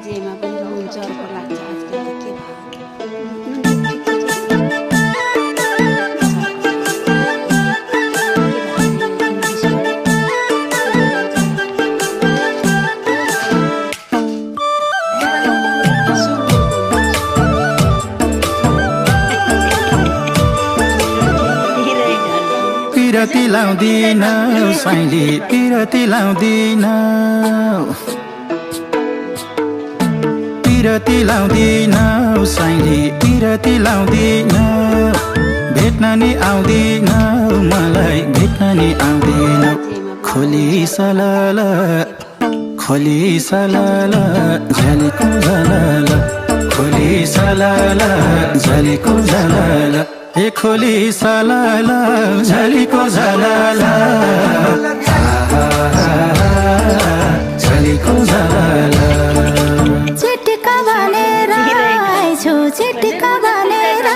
जेमा पनि रहन्छ अर्को लाग्छ आजकल त के पिरती लाउँदिन साइली पिरती लाउँदिन पिरती लाउँदिन साइली पिरती लाउँदिन भेट्न नि आउँदिन मलाई भेट्न नि आउँदिन खोली सलल झलेको झलल खोली सलल झलेको झलल ए खोली सलल झलेको झलल झलेको झलल चिटिका भनेर आएछु चिटिका भनेर